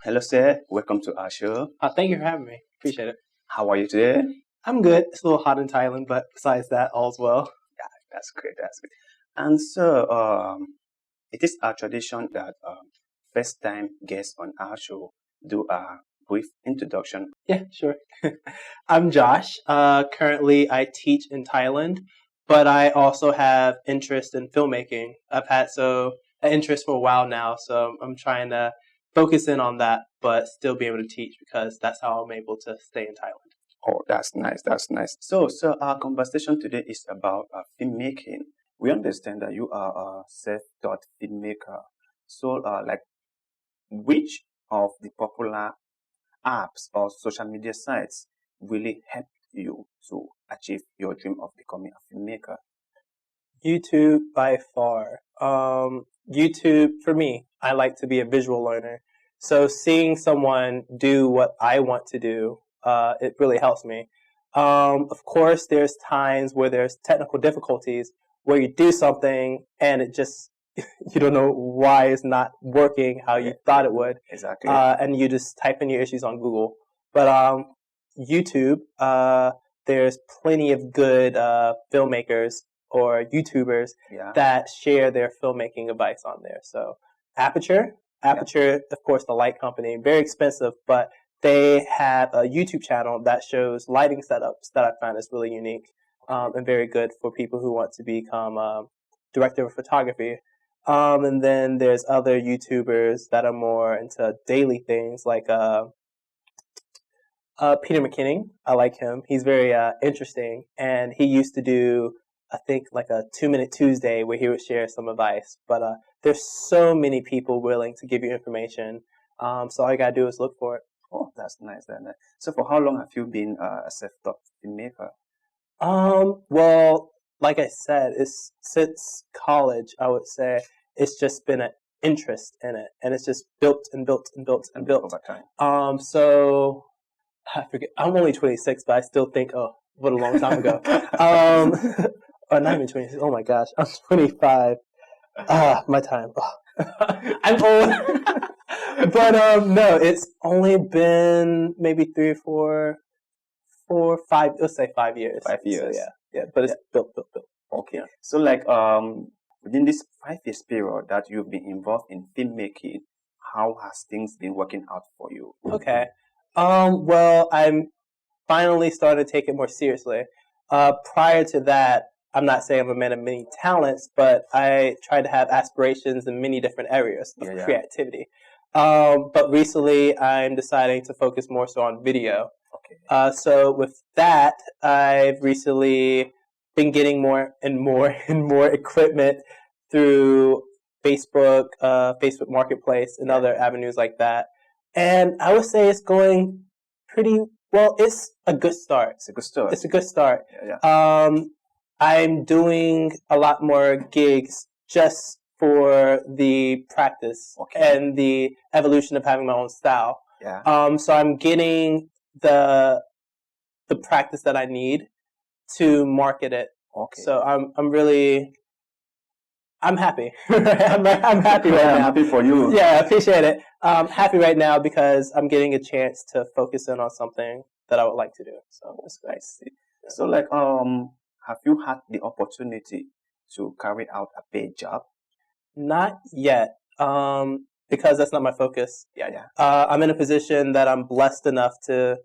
Hello, sir. Welcome to our show. Thank you for having me. Appreciate it. How are you today? I'm good. It's a little hot in Thailand, but besides that, all's well. Yeah, that's great. That's good. And so, it is our tradition that first-time guests on our show do a brief introduction. Yeah, sure. I'm Josh. Currently, I teach in Thailand, but I also have interest in filmmaking. I've had an interest for a while now, so I'm trying to focus in on that, but still be able to teach because that's how I'm able to stay in Thailand. Oh, that's nice. That's nice. So our conversation today is about filmmaking. We understand that you are a self-taught filmmaker. So, which of the popular apps or social media sites really helped you to achieve your dream of becoming a filmmaker? YouTube by far. YouTube, for me, I like to be a visual learner. So seeing someone do what I want to do, it really helps me. Of course, there's times where there's technical difficulties where you do something and it just, you don't know why it's not working how you thought it would. Exactly. And you just type in your issues on Google. But YouTube, there's plenty of good filmmakers or YouTubers that share their filmmaking advice on there. So Aperture, of course, the light company, very expensive, but they have a YouTube channel that shows lighting setups that I find is really unique and very good for people who want to become a director of photography. And then there's other YouTubers that are more into daily things like Peter McKinnon. I like him. He's very interesting, and he used to do, I think, like a 2-minute Tuesday where he would share some advice. But there's so many people willing to give you information, so all you gotta do is look for it. Oh, that's nice. That's nice. So for how long have you been a self-taught filmmaker? Well, like I said, it's since college, I would say. It's just been an interest in it, and it's just built and built and built and built over time. So I forget. I'm only 26, but I still think, oh, what a long time ago. Or not even 26. Oh my gosh, I'm 25. My time. Oh. I'm old. But no, it's only been maybe 3 or 4, 5. Let's say 5 years. 5 years. So, yeah. But it's built. Okay. Yeah. So within this 5 years period that you've been involved in filmmaking, how has things been working out for you? Okay. Well, I'm finally starting to take it more seriously. Prior to that, I'm not saying I'm a man of many talents, but I try to have aspirations in many different areas of creativity. But recently, I'm deciding to focus more so on video. Okay. So with that, I've recently been getting more and more and more equipment through Facebook, Facebook Marketplace, and other avenues like that. And I would say it's going pretty well. It's a good start. It's a good start. Yeah. I'm doing a lot more gigs just for the practice and the evolution of having my own style. Yeah. So I'm getting the practice that I need to market it. Okay. So I'm happy. I'm happy right now. I'm happy for you. Yeah, I appreciate it. I'm happy right now because I'm getting a chance to focus in on something that I would like to do. So it's great. I see. So have you had the opportunity to carry out a paid job? Not yet. Because that's not my focus. Yeah. I'm in a position that I'm blessed enough to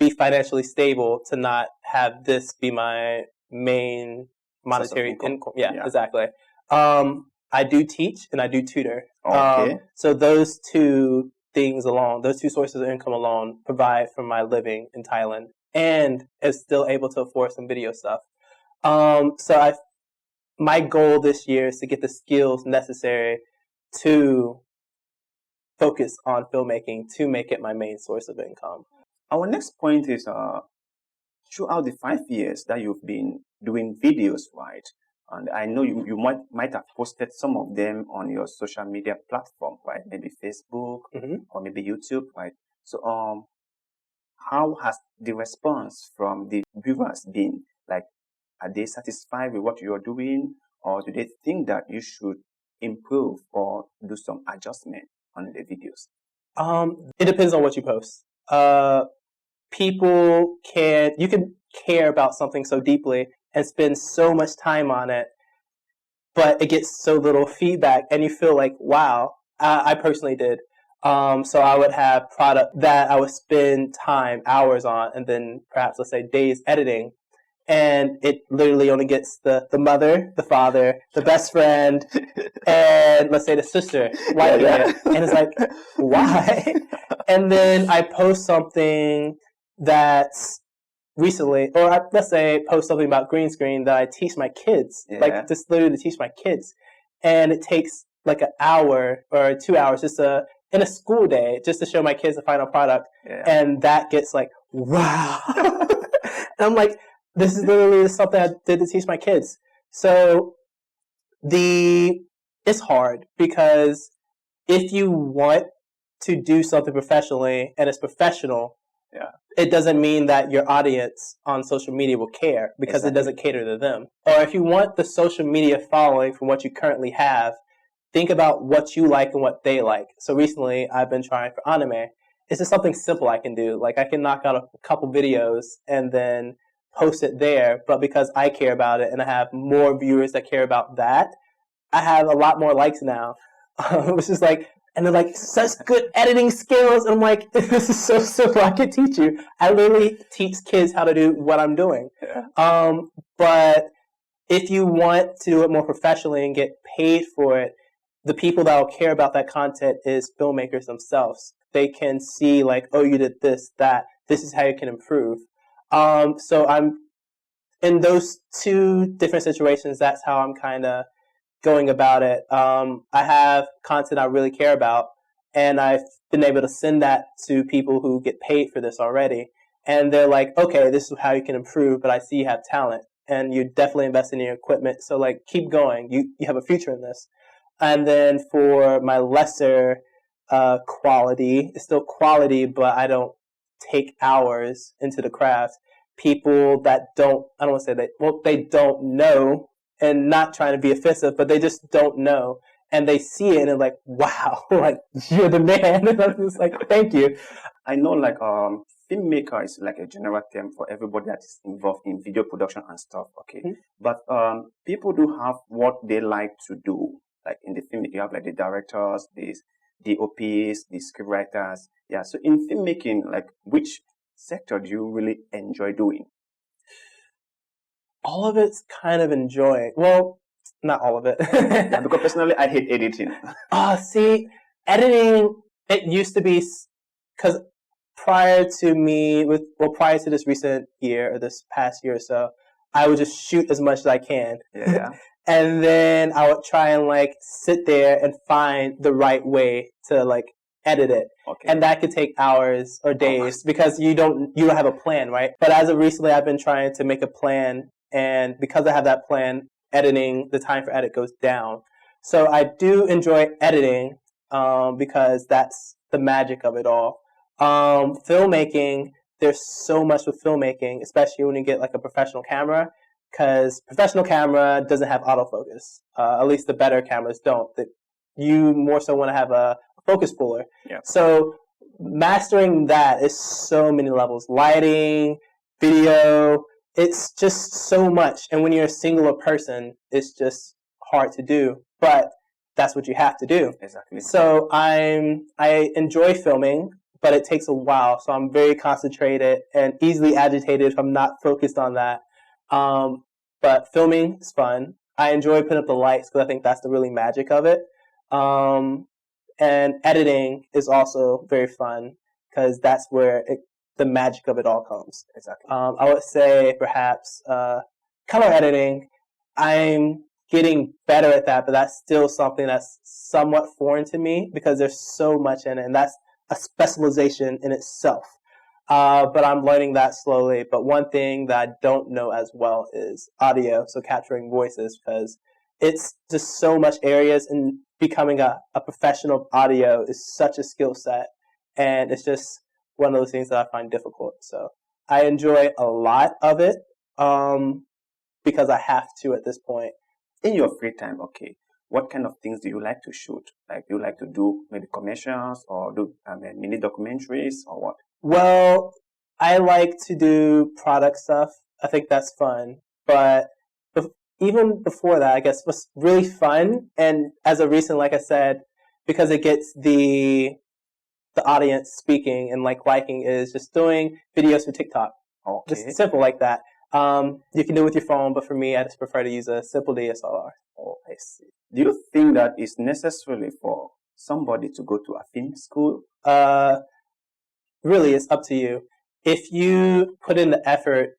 be financially stable to not have this be my main monetary income. Yeah, exactly. I do teach and I do tutor. Okay. So those two things alone, those two sources of income alone provide for my living in Thailand and is still able to afford some video stuff. So my goal this year is to get the skills necessary to focus on filmmaking to make it my main source of income. Our next point is throughout the 5 years that you've been doing videos, right? And I know you might have posted some of them on your social media platform, right? Maybe Facebook or maybe YouTube, right? So how has the response from the viewers been? Like, are they satisfied with what you're doing, or do they think that you should improve or do some adjustment on the videos? It depends on what you post. You can care about something so deeply and spend so much time on it, but it gets so little feedback, and you feel like, wow. I personally did. So I would have product that I would spend time, hours on, and then perhaps, let's say, days editing. And it literally only gets the mother, the father, the best friend, and let's say the sister liking it. And it's like, why? And then I post something that's recently, or let's say post something about green screen that I teach my kids, like just literally to teach my kids. And it takes like an hour or 2 hours just in a school day just to show my kids the final product. And that gets like, wow. And I'm like, this is literally something I did to teach my kids. So it's hard because if you want to do something professionally and it's professional, it doesn't mean that your audience on social media will care because it doesn't cater to them. Or if you want the social media following from what you currently have, think about what you like and what they like. So recently I've been trying for anime. It's just something simple I can do. Like I can knock out a couple videos and then post it there, but because I care about it and I have more viewers that care about that, I have a lot more likes now. Which is like, and they're like, such good editing skills. And I'm like, this is so simple. I can teach you. I literally teach kids how to do what I'm doing. But if you want to do it more professionally and get paid for it, the people that will care about that content is filmmakers themselves. They can see like, oh, you did this, that. This is how you can improve. So I'm in those two different situations. That's how I'm kind of going about it. I have content I really care about, and I've been able to send that to people who get paid for this already. And they're like, okay, this is how you can improve, but I see you have talent and you're definitely investing in your equipment. So like, keep going. You have a future in this. And then for my lesser quality, it's still quality, but I don't take hours into the craft. People that I don't want to say that, well, they don't know, and not trying to be offensive, but they just don't know. And they see it and they're like, wow, like, you're the man. And I'm just like, thank you. I know like filmmaker is like a general term for everybody that is involved in video production and stuff. Okay. But people do have what they like to do. Like in the film, you have like the directors, the DOPs, the scriptwriters. Yeah. So in filmmaking, like which sector do you really enjoy doing? All of it's kind of enjoying. Well, not all of it. Yeah, because personally, I hate editing. See, editing, it used to be, because prior to this recent year, or this past year or so, I would just shoot as much as I can. Yeah. And then I would try and like sit there and find the right way to like edit it. Okay. And that could take hours or days because you don't have a plan, right? But as of recently, I've been trying to make a plan, and because I have that plan, editing, the time for edit goes down. So I do enjoy editing because that's the magic of it all. Filmmaking, there's so much with filmmaking, especially when you get like a professional camera, because professional camera doesn't have autofocus. At least the better cameras don't. You more so want to have a focus puller. Yeah. So mastering that is so many levels. Lighting, video, it's just so much. And when you're a singular person, it's just hard to do. But that's what you have to do. Exactly. So I enjoy filming, but it takes a while. So I'm very concentrated and easily agitated if I'm not focused on that. But filming is fun. I enjoy putting up the lights because I think that's the really magic of it. And editing is also very fun because that's where the magic of it all comes. Exactly. I would say perhaps color editing. I'm getting better at that, but that's still something that's somewhat foreign to me because there's so much in it, and that's a specialization in itself. But I'm learning that slowly. But one thing that I don't know as well is audio, so capturing voices, because it's just so much areas, and becoming a professional audio is such a skill set, and it's just one of those things that I find difficult. So I enjoy a lot of it because I have to at this point. In your free time, okay, what kind of things do you like to shoot? Like, do you like to do maybe commercials or do mini documentaries or what? Well, I like to do product stuff. I think that's fun. But even before that, I guess what's really fun, and as a recent, like I said, because it gets the audience speaking and like liking, is just doing videos for TikTok. Okay. Just simple like that. You can do it with your phone, but for me, I just prefer to use a simple DSLR. Oh, I see. Do you think that it's necessarily for somebody to go to a film school? Really, it's up to you. If you put in the effort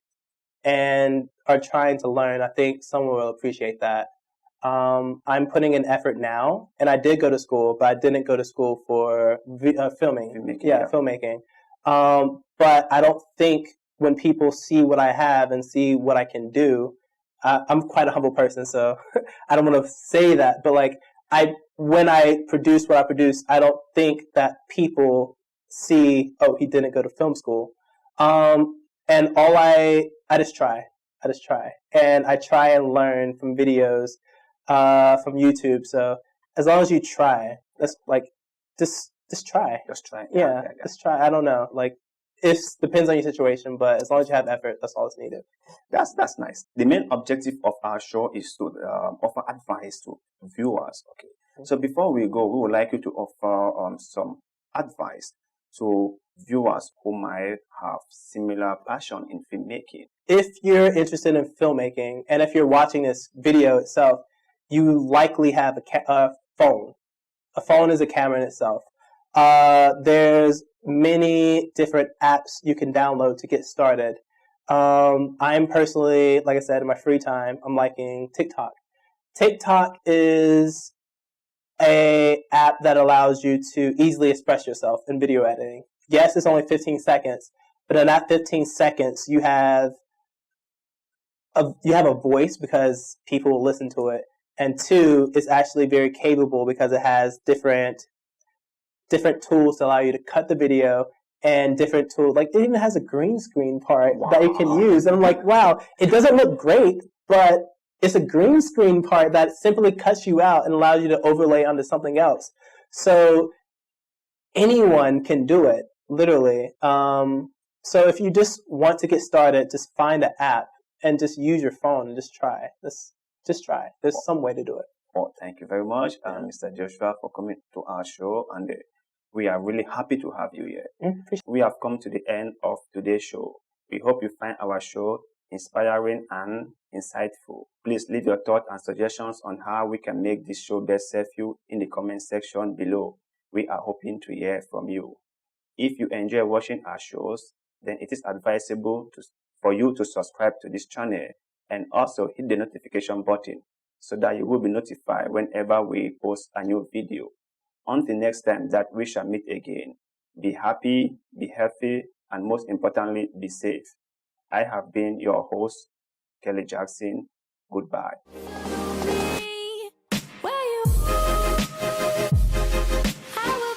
and are trying to learn, I think someone will appreciate that. I'm putting in effort now, and I did go to school, but I didn't go to school for filming. Filmmaking. But I don't think when people see what I have and see what I can do, I'm quite a humble person, so I don't want to say that. But like, when I produce what I produce, I don't think that people see, oh, he didn't go to film school. And I just try. And I try and learn from videos, from YouTube. So as long as you try, that's like, just try. Just try. Yeah, just try. I don't know. Like, it depends on your situation, but as long as you have effort, that's all that's needed. That's nice. The main objective of our show is to offer advice to viewers. Okay. So before we go, we would like you to offer some advice to viewers who might have similar passion in filmmaking. If you're interested in filmmaking, and if you're watching this video itself, you likely have a phone. A phone is a camera in itself. There's many different apps you can download to get started. I'm personally, like I said, in my free time, I'm liking TikTok. TikTok is a app that allows you to easily express yourself in video editing. Yes, it's only 15 seconds, but in that 15 seconds, you have a voice because people will listen to it. And two, it's actually very capable because it has different tools to allow you to cut the video, and different tools. Like, it even has a green screen part that you can use. And I'm like, wow, it doesn't look great, but it's a green screen part that simply cuts you out and allows you to overlay onto something else. So anyone can do it, literally. So if you just want to get started, just find an app and just use your phone and just try. Just try. There's some way to do it. Oh, thank you very much, Mr. Joshua, for coming to our show, and we are really happy to have you here. We have come to the end of today's show. We hope you find our show inspiring and insightful. Please leave your thoughts and suggestions on how we can make this show best serve you in the comment section below. We are hoping to hear from you. If you enjoy watching our shows, then it is advisable for you to subscribe to this channel and also hit the notification button so that you will be notified whenever we post a new video. Until next time that we shall meet again, be happy, be healthy, and most importantly, be safe. I have been your host, Kelly Jackson. Goodbye.